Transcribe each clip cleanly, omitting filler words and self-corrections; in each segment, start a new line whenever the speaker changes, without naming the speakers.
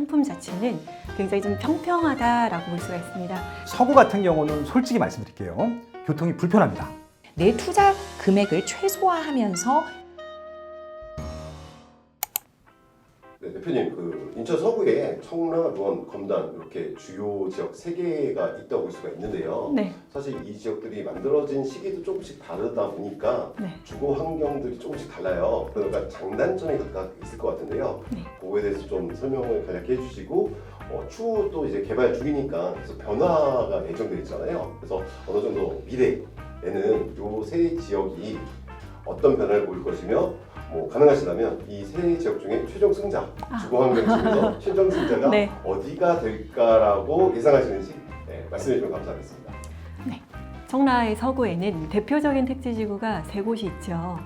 상품 자체는 굉장히 좀 평평하다라고 볼 수가 있습니다.
서구 같은 경우는 솔직히 말씀드릴게요. 교통이 불편합니다.
내 투자 금액을 최소화하면서
네, 대표님, 인천 서구에 청라, 루원, 검단 이렇게 주요 지역 3개가 있다고 볼 수가 있는데요.
네.
사실 이 지역들이 만들어진 시기도 조금씩 다르다 보니까
네.
주거 환경들이 조금씩 달라요. 그러니까 장단점이 각각 있을 것 같은데요.
네.
그거에 대해서 좀 설명을 간략히 해주시고 추후 또 이제 개발 중이니까 계속 변화가 예정돼 있잖아요. 그래서 어느 정도 미래에는 요 세 지역이 어떤 변화를 보일 것이며 가능하시다면 이 세 지역 중에 최종 승자, 주거 환경 중에서 최종 승자가
네.
어디가 될까라고 예상하시는지 말씀해 주시면 감사하겠습니다.
청라의 서구에는 대표적인 택지지구가 3곳이 있죠.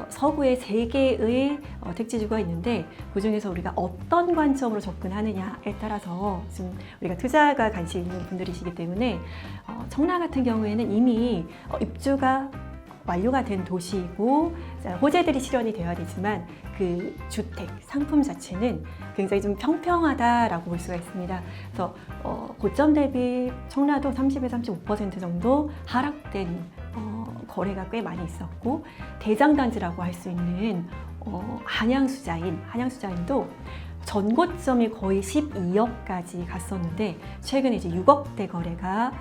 서구에 3개의 택지지구가 있는데 그중에서 우리가 어떤 관점으로 접근하느냐에 따라서 지금 우리가 투자가 관심 있는 분들이시기 때문에 청라 같은 경우에는 이미 입주가 완료가 된 도시이고 호재들이 실현이 되어야 되지만 그 주택 상품 자체는 굉장히 좀 평평하다라고 볼 수가 있습니다. 그래서 고점 대비 청라도 30에서 35% 정도 하락된 거래가 꽤 많이 있었고 대장단지라고 할 수 있는 한양수자인도 전고점이 거의 12억까지 갔었는데 최근에 이제 6억대 거래가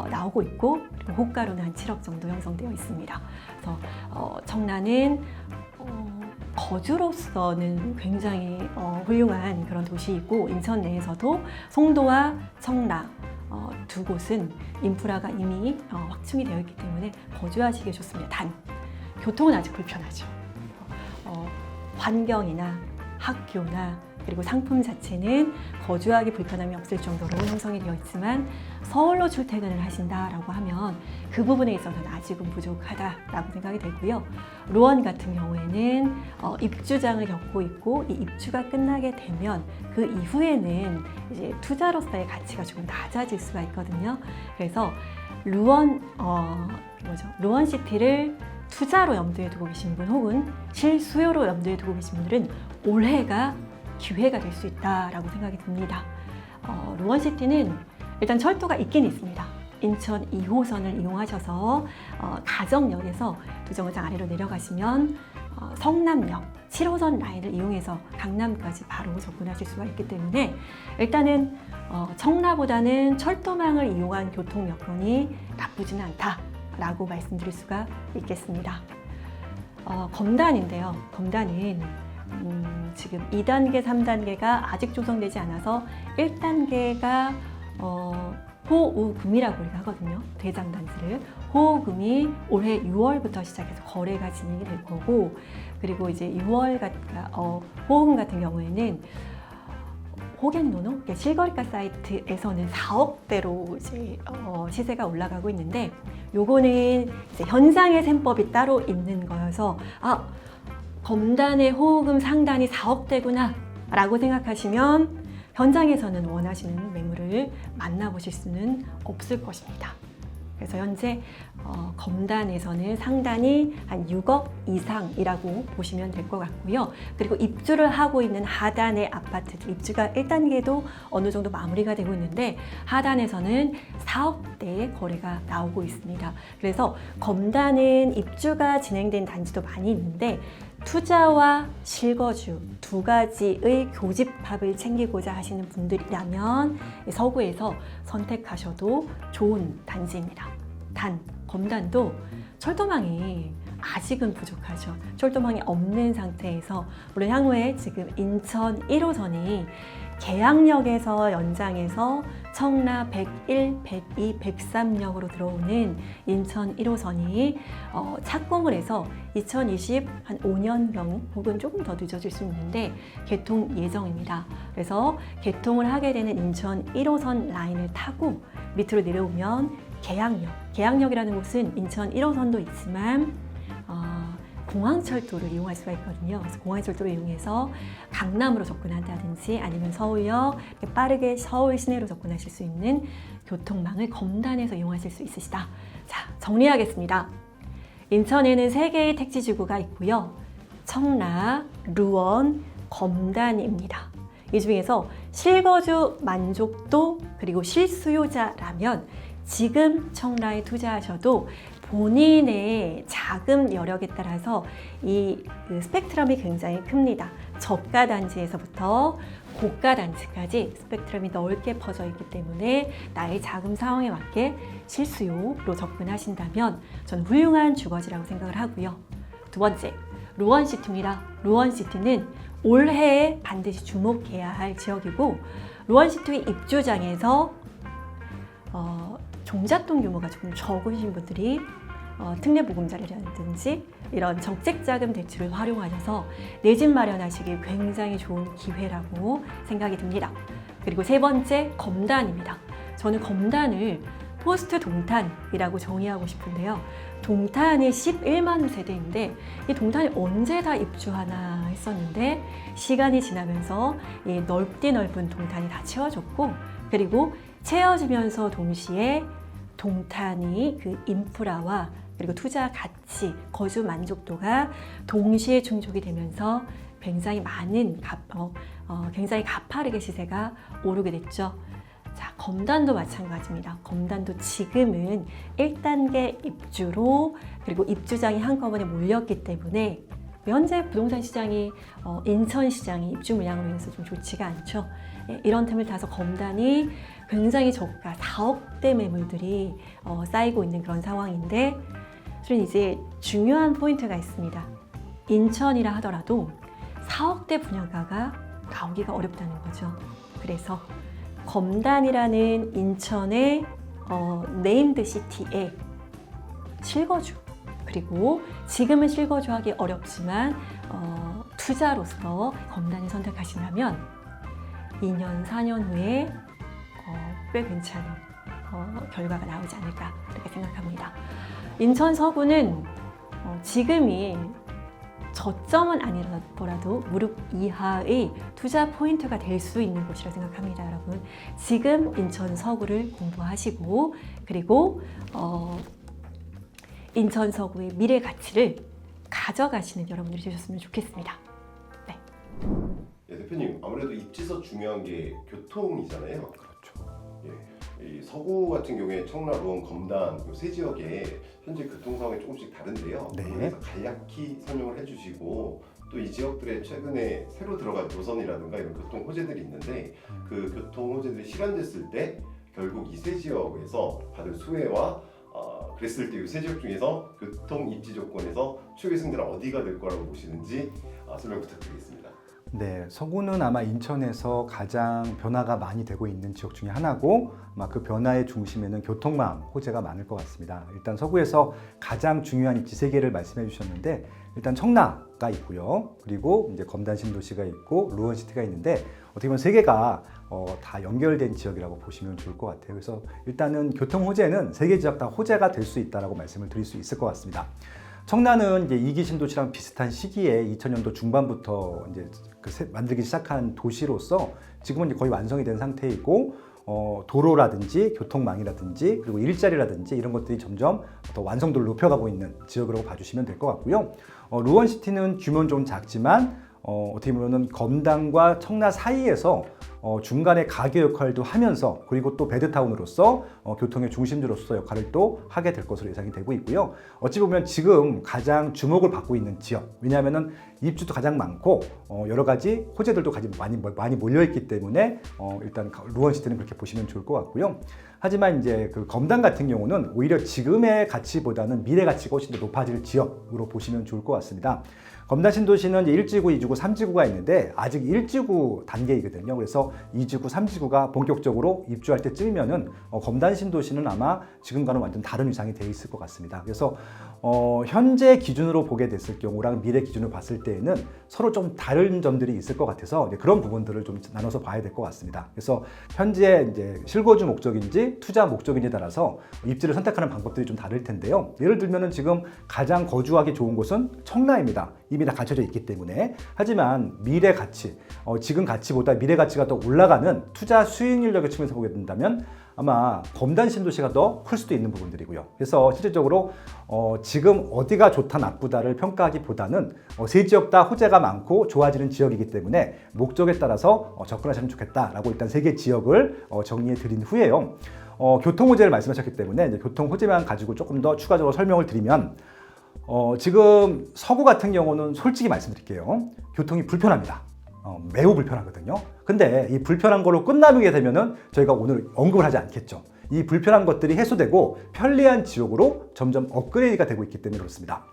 나오고 있고 그리고 호가로는 한 7억 정도 형성되어 있습니다. 그래서 청라는 거주로서는 굉장히 훌륭한 그런 도시이고 인천 내에서도 송도와 청라 두 곳은 인프라가 이미 확충이 되어 있기 때문에 거주하시기 좋습니다. 단 교통은 아직 불편하죠. 환경이나 학교나 그리고 상품 자체는 거주하기 불편함이 없을 정도로 형성이 되어 있지만 서울로 출퇴근을 하신다라고 하면 그 부분에 있어서는 아직은 부족하다라고 생각이 되고요. 루원 같은 경우에는 입주장을 겪고 있고 이 입주가 끝나게 되면 그 이후에는 이제 투자로서의 가치가 조금 낮아질 수가 있거든요. 그래서 루원시티를 투자로 염두에 두고 계신 분 혹은 실수요로 염두에 두고 계신 분들은 올해가 기회가 될 수 있다라고 생각이 듭니다. 루원시티는 일단 철도가 있긴 있습니다. 인천 2호선을 이용하셔서 가정역에서 두정거장 아래로 내려가시면 성남역 7호선 라인을 이용해서 강남까지 바로 접근하실 수가 있기 때문에 일단은 청라보다는 철도망을 이용한 교통 여건이 나쁘지는 않다라고 말씀드릴 수가 있겠습니다. 검단인데요. 검단은 지금 2단계, 3단계가 아직 조성되지 않아서 1단계가 호우금이라고 우리가 하거든요. 대장단지를. 호우금이 올해 6월부터 시작해서 거래가 진행이 될 거고 그리고 이제 6월 호우금 같은 경우에는 호갱노노 실거래가 사이트에서는 4억대로 이제 시세가 올라가고 있는데 요거는 이제 현상의 셈법이 따로 있는 거여서 검단의 호우금 상단이 4억대구나 라고 생각하시면 현장에서는 원하시는 매물을 만나보실 수는 없을 것입니다. 그래서 현재 검단에서는 상단이 한 6억 이상이라고 보시면 될 것 같고요. 그리고 입주를 하고 있는 하단의 아파트들, 입주가 1단계도 어느 정도 마무리가 되고 있는데 하단에서는 4억대의 거래가 나오고 있습니다. 그래서 검단은 입주가 진행된 단지도 많이 있는데 투자와 실거주 두 가지의 교집합을 챙기고자 하시는 분들이라면 서구에서 선택하셔도 좋은 단지입니다. 단, 검단도 철도망이 아직은 부족하죠. 철도망이 없는 상태에서 물론 향후에 지금 인천 1호선이 계양역에서 연장해서 청라 101, 102, 103역으로 들어오는 인천 1호선이 착공을 해서 2020 한 5년경 혹은 조금 더 늦어질 수 있는데 개통 예정입니다. 그래서 개통을 하게 되는 인천 1호선 라인을 타고 밑으로 내려오면 계양역이라는 곳은 인천 1호선도 있지만 공항철도를 이용할 수가 있거든요. 그래서 공항철도를 이용해서 강남으로 접근한다든지 아니면 서울역 빠르게 서울 시내로 접근하실 수 있는 교통망을 검단해서 이용하실 수 있으시다. 자, 정리하겠습니다. 인천에는 3개의 택지지구가 있고요. 청라, 루원, 검단입니다. 이 중에서 실거주 만족도 그리고 실수요자라면 지금 청라에 투자하셔도 본인의 자금 여력에 따라서 이 스펙트럼이 굉장히 큽니다. 저가 단지에서부터 고가 단지까지 스펙트럼이 넓게 퍼져 있기 때문에 나의 자금 상황에 맞게 실수요로 접근하신다면 저는 훌륭한 주거지라고 생각을 하고요. 두 번째, 루원시티입니다. 루원시티는 올해에 반드시 주목해야 할 지역이고 루원시티 입주장에서 종잣돈 규모가 조금 적으신 분들이 특례보금자리라든지 이런 적재자금 대출을 활용하셔서 내 집 마련하시기 굉장히 좋은 기회라고 생각이 듭니다. 그리고 세 번째, 검단입니다. 저는 검단을 포스트 동탄이라고 정의하고 싶은데요. 동탄이 11만 세대인데 이 동탄이 언제 다 입주하나 했었는데 시간이 지나면서 이 넓디 넓은 동탄이 다 채워졌고 그리고 채워지면서 동시에 동탄이 그 인프라와 그리고 투자 가치, 거주 만족도가 동시에 충족이 되면서 굉장히 굉장히 가파르게 시세가 오르게 됐죠. 자, 검단도 마찬가지입니다. 검단도 지금은 1단계 입주로 그리고 입주장이 한꺼번에 몰렸기 때문에 현재 부동산 시장이 인천 시장이 입주 물량으로 인해서 좀 좋지가 않죠. 이런 틈을 타서 검단이 굉장히 저가 4억대 매물들이 쌓이고 있는 그런 상황인데 저는 이제 중요한 포인트가 있습니다. 인천이라 하더라도 4억대 분양가가 나오기가 어렵다는 거죠. 그래서 검단이라는 인천의 네임드 시티에 실거주 그리고 지금은 실거주하기 어렵지만 투자로서 검단을 선택하신다면 2년, 4년 후에 꽤 괜찮은 결과가 나오지 않을까 그렇게 생각합니다. 인천 서구는 지금이 저점은 아니더라도 무릎 이하의 투자 포인트가 될 수 있는 곳이라 생각합니다, 여러분. 지금 인천 서구를 공부하시고 그리고 인천 서구의 미래 가치를 가져가시는 여러분들이 되셨으면 좋겠습니다. 네.
예, 대표님 아무래도 입지에서 중요한 게 교통이잖아요.
그렇죠.
예, 이 서구 같은 경우에 청라, 루원, 검단 이 세 지역에 현재 교통 상황이 조금씩 다른데요.
네.
그래서 간략히 설명을 해주시고 또 이 지역들에 최근에 새로 들어간 노선이라든가 이런 교통 호재들이 있는데 그 교통 호재들이 실현됐을 때 결국 이 세 지역에서 받을 수혜와 그랬을 때 이 세 지역 중에서 교통 입지 조건에서 최고의 승자는 어디가 될 거라고 보시는지 설명 부탁드리겠습니다.
네, 서구는 아마 인천에서 가장 변화가 많이 되고 있는 지역 중에 하나고 아마 그 변화의 중심에는 교통망 호재가 많을 것 같습니다. 일단 서구에서 가장 중요한 입지 3개를 말씀해 주셨는데 일단 청라가 있고요. 그리고 이제 검단 신도시가 있고 루원시티가 있는데 어떻게 보면 3개가 다 연결된 지역이라고 보시면 좋을 것 같아요. 그래서 일단은 교통 호재는 3개 지역 다 호재가 될 수 있다라고 말씀을 드릴 수 있을 것 같습니다. 청라는 이제 2기 신도시랑 비슷한 시기에 2000년도 중반부터 이제 만들기 시작한 도시로서 지금은 이제 거의 완성이 된 상태이고 도로라든지 교통망이라든지 그리고 일자리라든지 이런 것들이 점점 더 완성도를 높여가고 있는 지역으로 봐주시면 될 것 같고요. 루원시티는 규모는 좀 작지만 어떻게 보면은 검단과 청라 사이에서 중간에 가게 역할도 하면서 그리고 또 베드타운으로서 교통의 중심지로서 역할을 또 하게 될 것으로 예상이 되고 있고요. 어찌 보면 지금 가장 주목을 받고 있는 지역, 왜냐하면은 입주도 가장 많고 여러 가지 호재들도 많이 몰려 있기 때문에 일단 루원시티는 그렇게 보시면 좋을 것 같고요. 하지만 이제 그 검단 같은 경우는 오히려 지금의 가치보다는 미래 가치가 훨씬 더 높아질 지역으로 보시면 좋을 것 같습니다. 검단 신도시는 1지구, 2지구, 3지구가 있는데 아직 1지구 단계이거든요. 그래서 2지구, 3지구가 본격적으로 입주할 때쯤이면은 검단 신도시는 아마 지금과는 완전 다른 위상이 되어 있을 것 같습니다. 그래서 현재 기준으로 보게 됐을 경우랑 미래 기준으로 봤을 때에는 서로 좀 다른 점들이 있을 것 같아서 그런 부분들을 좀 나눠서 봐야 될 것 같습니다. 그래서 현재 이제 실거주 목적인지 투자 목적인지에 따라서 입지를 선택하는 방법들이 좀 다를 텐데요. 예를 들면은 지금 가장 거주하기 좋은 곳은 청라입니다. 이미 다 갖춰져 있기 때문에. 하지만 미래 가치, 지금 가치보다 미래 가치가 더 올라가는 투자 수익률력의 측면에서 보게 된다면 아마 검단 신도시가 더 클 수도 있는 부분들이고요. 그래서 실질적으로 지금 어디가 좋다 나쁘다를 평가하기보다는 세 지역 다 호재가 많고 좋아지는 지역이기 때문에 목적에 따라서 접근하시면 좋겠다라고 일단 세 개 지역을 정리해 드린 후에요. 교통 호재를 말씀하셨기 때문에 이제 교통 호재만 가지고 조금 더 추가적으로 설명을 드리면 지금 서구 같은 경우는 솔직히 말씀드릴게요. 교통이 불편합니다. 매우 불편하거든요. 근데 이 불편한 걸로 끝나게 되면은 저희가 오늘 언급을 하지 않겠죠. 이 불편한 것들이 해소되고 편리한 지역으로 점점 업그레이드가 되고 있기 때문에 그렇습니다.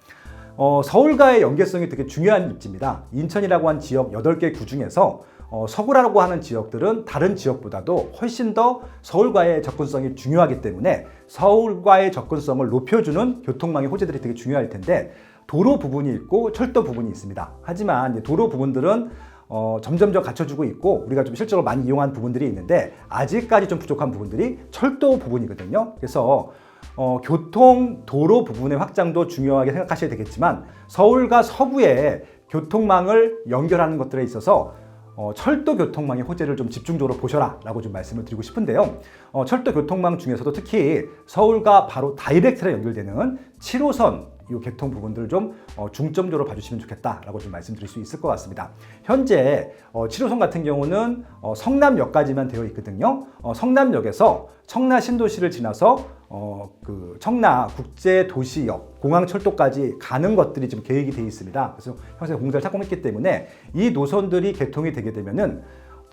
서울과의 연계성이 되게 중요한 입지입니다. 인천이라고 한 지역 8개 구 중에서 서구라고 하는 지역들은 다른 지역보다도 훨씬 더 서울과의 접근성이 중요하기 때문에 서울과의 접근성을 높여주는 교통망의 호재들이 되게 중요할 텐데 도로 부분이 있고 철도 부분이 있습니다. 하지만 이제 도로 부분들은 점점점 갖춰주고 있고 우리가 좀 실제로 많이 이용한 부분들이 있는데 아직까지 좀 부족한 부분들이 철도 부분이거든요. 그래서 교통 도로 부분의 확장도 중요하게 생각하셔야 되겠지만 서울과 서부의 교통망을 연결하는 것들에 있어서 철도 교통망의 호재를 좀 집중적으로 보셔라 라고 좀 말씀을 드리고 싶은데요. 철도 교통망 중에서도 특히 서울과 바로 다이렉트로 연결되는 7호선 이 개통 부분들을 좀 중점적으로 봐주시면 좋겠다라고 좀 말씀드릴 수 있을 것 같습니다. 현재 7호선 같은 경우는 성남역까지만 되어 있거든요. 성남역에서 청라 신도시를 지나서 그 청라 국제도시역 공항철도까지 가는 것들이 지금 계획이 되어 있습니다. 그래서 현재 공사를 착공했기 때문에 이 노선들이 개통이 되게 되면은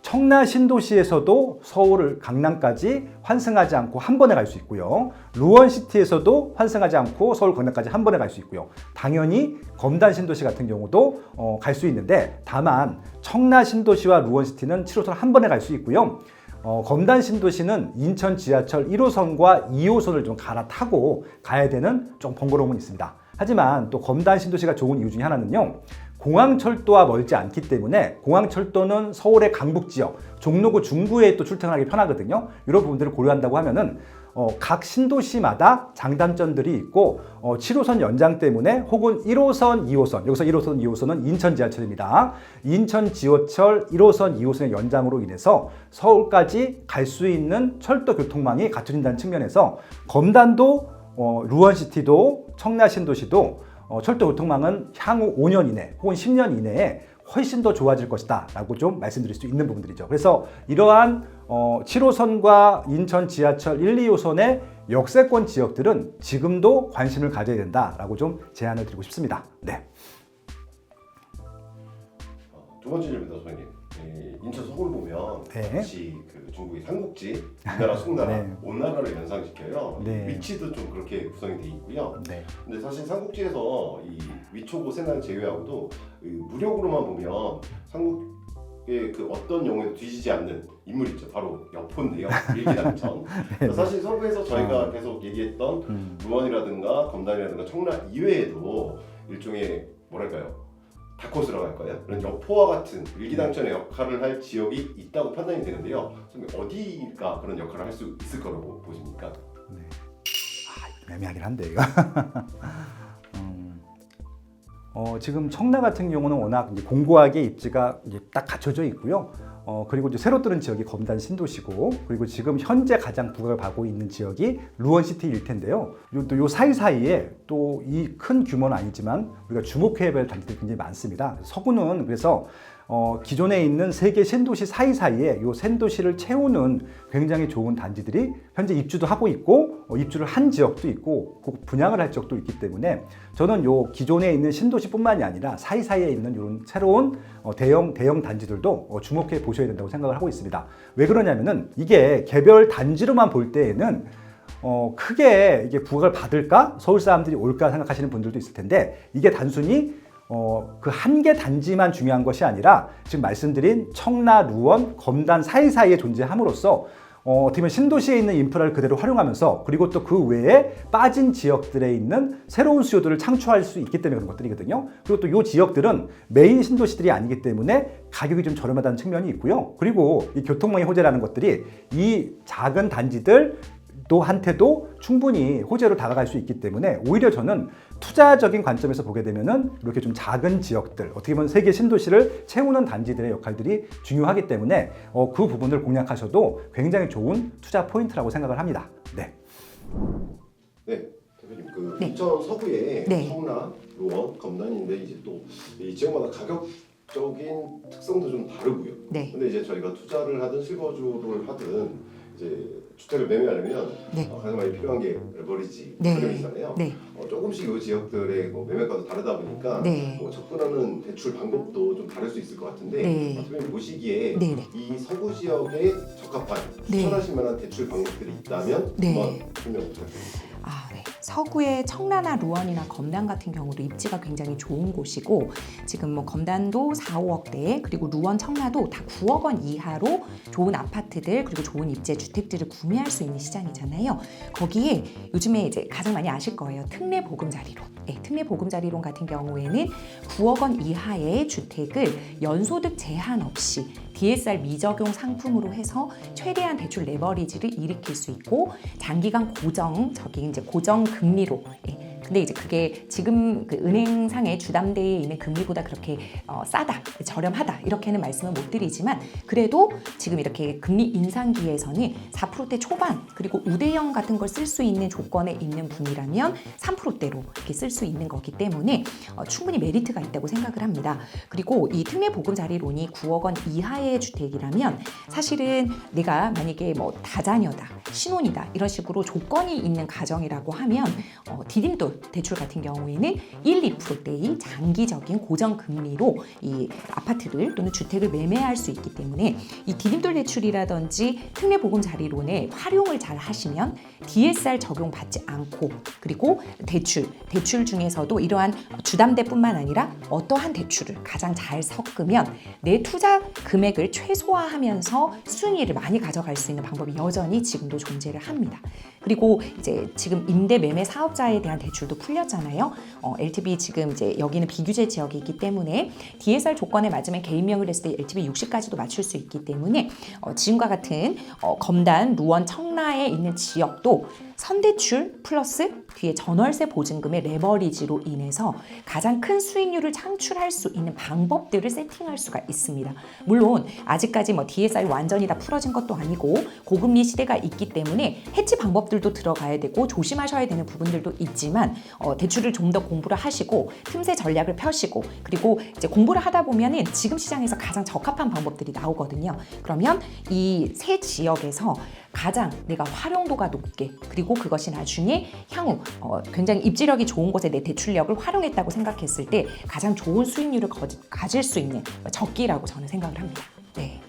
청라 신도시에서도 서울을 강남까지 환승하지 않고 한 번에 갈 수 있고요. 루원시티에서도 환승하지 않고 서울 강남까지 한 번에 갈 수 있고요. 당연히 검단 신도시 같은 경우도 갈 수 있는데 다만 청라 신도시와 루원시티는 7호선 한 번에 갈 수 있고요. 검단 신도시는 인천 지하철 1호선과 2호선을 좀 갈아타고 가야 되는 좀 번거로움은 있습니다. 하지만 또 검단 신도시가 좋은 이유 중에 하나는요. 공항철도와 멀지 않기 때문에 공항철도는 서울의 강북지역, 종로구 중구에 또 출퇴근하기 편하거든요. 이런 부분들을 고려한다고 하면은 각 신도시마다 장단점들이 있고 7호선 연장 때문에 혹은 1호선, 2호선, 여기서 1호선, 2호선은 인천 지하철입니다. 인천 지하철 1호선, 2호선의 연장으로 인해서 서울까지 갈 수 있는 철도 교통망이 갖춰진다는 측면에서 검단도 루원시티도 청라 신도시도 철도 교통망은 향후 5년 이내 혹은 10년 이내에 훨씬 더 좋아질 것이다 라고 좀 말씀드릴 수 있는 부분들이죠. 그래서 이러한 7호선과 인천 지하철 1, 2호선의 역세권 지역들은 지금도 관심을 가져야 된다라고 좀 제안을 드리고 싶습니다. 네.
두 번째 질문입니다, 소장님. 인천 서구를 보면
네.
마치 그 중국의 삼국지, 우나라, 송나라,
네.
온나라를 연상시켜요.
네.
위치도 좀 그렇게 구성이 돼 있고요.
네.
근데 사실 삼국지에서 이 위초고 세난 제외하고도 무력으로만 보면 삼국의 그 어떤 영웅에도 뒤지지 않는 인물 있죠. 바로 여포인데요. 일기당천.
네.
사실 서구에서 저희가 계속 얘기했던 루원이라든가 검단이라든가 청라 이외에도 일종의 뭐랄까요? 다코스라고 할까요? 그런 여포와 같은 일기당천의 역할을 할 지역이 있다고 판단이 되는데요. 어디가 그런 역할을 할 수 있을 거라고 보십니까?
네. 애매하긴 한데 이거. 지금 청라 같은 경우는 워낙 이제 공고하게 입지가 이제 딱 갖춰져 있고요. 그리고 이제 새로 뜨는 지역이 검단 신도시고, 그리고 지금 현재 가장 부각을 받고 있는 지역이 루원시티일 텐데요. 또 요 사이사이에 또 이 큰 규모는 아니지만 우리가 주목해야 할 단지들이 굉장히 많습니다. 서구는 그래서 기존에 있는 세 개 신도시 사이사이에 요 신도시를 채우는 굉장히 좋은 단지들이 현재 입주도 하고 있고 입주를 한 지역도 있고 분양을 할 지역도 있기 때문에 저는 요 기존에 있는 신도시뿐만이 아니라 사이사이에 있는 이런 새로운 대형 단지들도 주목해 보셔야 된다고 생각을 하고 있습니다. 왜 그러냐면은 이게 개별 단지로만 볼 때에는 크게 이게 부각을 받을까? 서울 사람들이 올까 생각하시는 분들도 있을 텐데 이게 단순히 그 한 개 단지만 중요한 것이 아니라 지금 말씀드린 청라, 루원, 검단 사이사이에 존재함으로써 어떻게 보면 신도시에 있는 인프라를 그대로 활용하면서 그리고 또 그 외에 빠진 지역들에 있는 새로운 수요들을 창출할 수 있기 때문에 그런 것들이거든요. 그리고 또 이 지역들은 메인 신도시들이 아니기 때문에 가격이 좀 저렴하다는 측면이 있고요. 그리고 이 교통망의 호재라는 것들이 이 작은 단지들 또 한테도 충분히 호재로 다가갈 수 있기 때문에 오히려 저는 투자적인 관점에서 보게 되면은 이렇게 좀 작은 지역들, 어떻게 보면 세계 신도시를 채우는 단지들의 역할들이 중요하기 때문에 그 부분을 공략하셔도 굉장히 좋은 투자 포인트라고 생각을 합니다. 네.
네, 대표님 그
네.
인천 서구에
네.
성남, 로원, 검단인데 이제 또 이 지역마다 가격적인 특성도 좀 다르고요.
네.
근데 이제 저희가 투자를 하든 실거주를 하든 이제 주택을 매매하려면
네.
가장 많이 필요한 게 레버리지
네.
활용이잖아요.
네.
조금씩 이 지역들의 매매가도 다르다 보니까
네.
접근하는 대출 방법도 좀 다를 수 있을 것 같은데
네.
대표님 보시기에
네. 네.
이 서구 지역에 적합한
네.
추천하실 만한 대출 방법들이 있다면
네.
한번 설명 부탁드립니다.
네. 서구의 청라나 루원이나 검단 같은 경우도 입지가 굉장히 좋은 곳이고 지금 뭐 검단도 4, 5억대 그리고 루원, 청라도 다 9억 원 이하로 좋은 아파트들 그리고 좋은 입지의 주택들을 구매할 수 있는 시장이잖아요. 거기에 요즘에 이제 가장 많이 아실 거예요. 특례 보금자리론. 네, 특례 보금자리론 같은 경우에는 9억 원 이하의 주택을 연소득 제한 없이 DSR 미적용 상품으로 해서 최대한 대출 레버리지를 일으킬 수 있고 장기간 고정 금리로. 근데 이제 그게 지금 그 은행상의 주담대에 있는 금리보다 그렇게 싸다, 저렴하다 이렇게는 말씀을 못 드리지만 그래도 지금 이렇게 금리 인상기에서는 4%대 초반 그리고 우대형 같은 걸 쓸 수 있는 조건에 있는 분이라면 3%대로 이렇게 쓸 수 있는 거기 때문에 충분히 메리트가 있다고 생각을 합니다. 그리고 이 특례 보금자리론이 9억 원 이하의 주택이라면 사실은 내가 만약에 뭐 다자녀다, 신혼이다 이런 식으로 조건이 있는 가정이라고 하면 디딤돌 대출 같은 경우에는 1, 2%대의 장기적인 고정금리로 이 아파트를 또는 주택을 매매할 수 있기 때문에 이 디딤돌 대출이라든지 특례 보금자리론에 활용을 잘 하시면 DSR 적용받지 않고 그리고 대출 중에서도 이러한 주담대뿐만 아니라 어떠한 대출을 가장 잘 섞으면 내 투자 금액을 최소화하면서 수익률을 많이 가져갈 수 있는 방법이 여전히 지금도 존재를 합니다. 그리고 이제 지금 임대 매매 사업자에 대한 대출도 풀렸잖아요. LTV 지금 이제 여기는 비규제 지역이 있기 때문에 DSR 조건에 맞으면 개인명의를 했을 때 LTV 60까지도 맞출 수 있기 때문에 지금과 같은 검단, 루원, 청라에 있는 지역도 선대출 플러스 뒤에 전월세 보증금의 레버리지로 인해서 가장 큰 수익률을 창출할 수 있는 방법들을 세팅할 수가 있습니다. 물론 아직까지 뭐 DSR이 완전히 다 풀어진 것도 아니고 고금리 시대가 있기 때문에 해치 방법들도 들어가야 되고 조심하셔야 되는 부분들도 있지만 대출을 좀 더 공부를 하시고 틈새 전략을 펴시고 그리고 이제 공부를 하다 보면은 지금 시장에서 가장 적합한 방법들이 나오거든요. 그러면 이 세 지역에서 가장 내가 활용도가 높게 그리고 그것이 나중에 향후 굉장히 입지력이 좋은 곳에 내 대출력을 활용했다고 생각했을 때 가장 좋은 수익률을 가질 수 있는 적기라고 저는 생각을 합니다. 네.